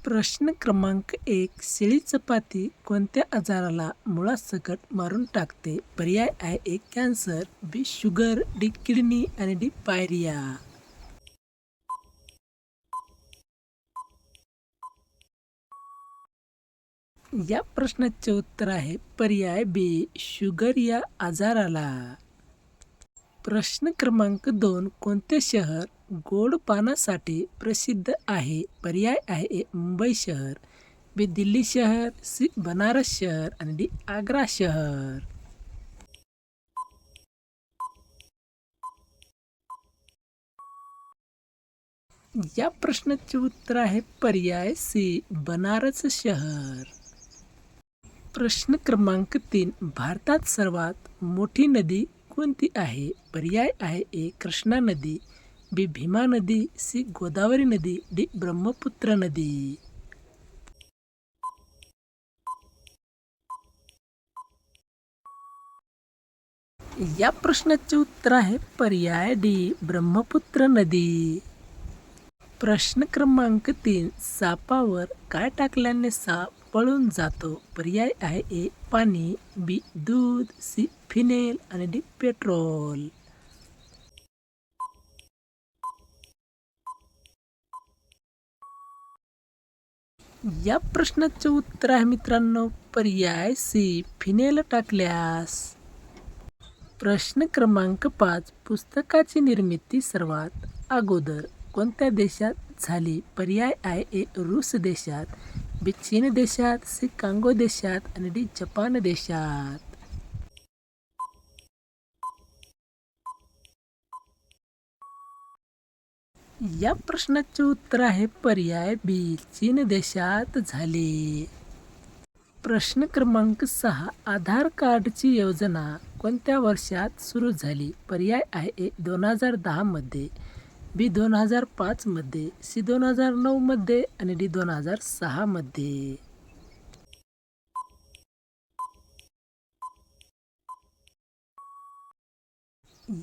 प्रश्न क्रमांक 1. शेळी चपाती कोणत्या आजाराला मुळासकट मारून टाकते? पर्याय आहे A. Cancer, B. Sugar, D. Kidney आणि डी. पायरिया. या प्रश्नाचे उत्तर आहे पर्याय बी. शुगर या आजाराला. प्रश्न क्रमांक 2. कोणते शहर गोड पानासाठी प्रसिद्ध आहे? पर्याय आहे ए. मुंबई शहर, बी. दिल्ली शहर, सी. बनारस शहर आणि डी. आग्रा शहर. या प्रश्नाचे उत्तर आहे पर्याय सी. बनारस शहर. प्रश्न क्रमांक 3. भारतात सर्वात मोठी नदी कोणती आहे? पर्याय आहे ए. कृष्णा नदी, बी. भीमा नदी, सी. गोदावरी नदी, डी. ब्रह्मपुत्र नदी. या प्रश्नाचे उत्तर आहे पर्याय डी. ब्रह्मपुत्र नदी. प्रश्न क्रमांक 3. सापावर काय टाकल्याने साप पळून जातो? पर्याय आहे ए. पाणी, बी. दूध, सी. फिनेल आणि डी. पेट्रोल. या प्रश्नाचे उत्तर आहे मित्रांनो पर्याय सी. फिनेल टाकल्यास. प्रश्न क्रमांक 5. पुस्तकाची निर्मिती सर्वात अगोदर कोणत्या देशात झाली? पर्याय आहे ए. रूस देशात, बी. चीन देशात, सी. कांगो देशात आणि डी. जपान देशात. या प्रश्नाचे उत्तर आहे पर्याय बी. चीन देशात झाले. प्रश्न क्रमांक 6. आधार कार्डची योजना कोणत्या वर्षात सुरू झाली? पर्याय आहे ए. 2010 मध्ये, बी. 2005 मध्ये, सी. 2009 मध्ये आणि डी. 2006 मध्ये.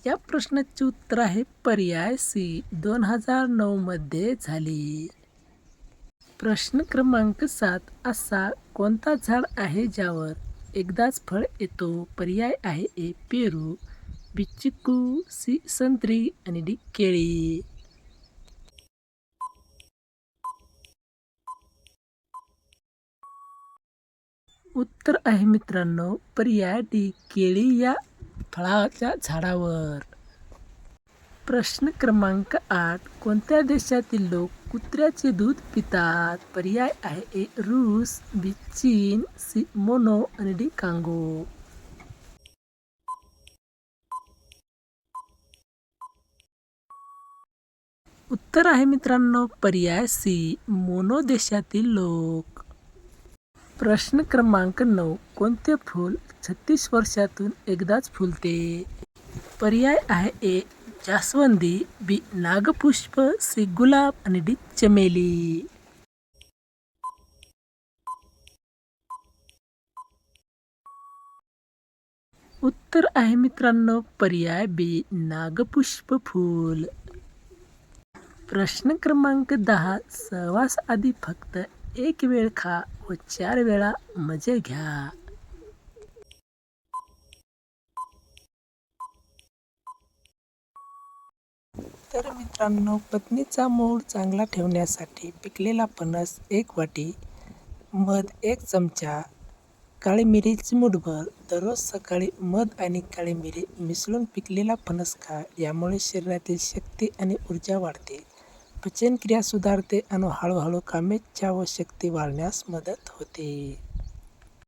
या प्रश्नाचे उत्तर आहे पर्याय सी. 2009 मध्ये झाली. प्रश्न क्रमांक 7. असा कोणता झाड आहे ज्यावर एकदाच फळ येतो? पर्याय आहे ए. पेरू, बी. चिकू, सी. संत्री आणि डी. केळी. उत्तर आहे मित्रांनो पर्याय डी. केळी या फळाच्या झाडावर. प्रश्न क्रमांक 8. कोणत्या देशातील लोक कुत्र्याचे दूध पितात? पर्याय आहे ए. रूस, बी. चीन, सी. मोनो आणि डी. कांगो. उत्तर आहे मित्रांनो पर्याय सी. मोनो देशातील लोक. प्रश्न क्रमांक 9. कोणते फूल 36 वर्षातून एकदाच फुलते? पर्याय आहे ए. जास्वंदी, बी. नागपुष्प, सी. गुलाब आणि डी. चमेली. उत्तर आहे मित्रांनो पर्याय बी. नागपुष्प फूल. प्रश्न क्रमांक 10. सहवास आधी फक्त एक वेळ खा व 4 वेळा मजे घ्या. तर मित्रांनो पत्नीचा मूड चांगला ठेवण्यासाठी पिकलेला फणस 1 वाटी, मध 1 चमचा, काळी मिरी चिमूटभर. दररोज सकाळी मध आणि काळी मिरी मिसळून पिकलेला फणस खा. यामुळे शरीरातील शक्ती आणि ऊर्जा वाढते, पचनक्रिया सुधारते आणि हळूहळू कामेच्छा व शक्ती वाढण्यास मदत होते.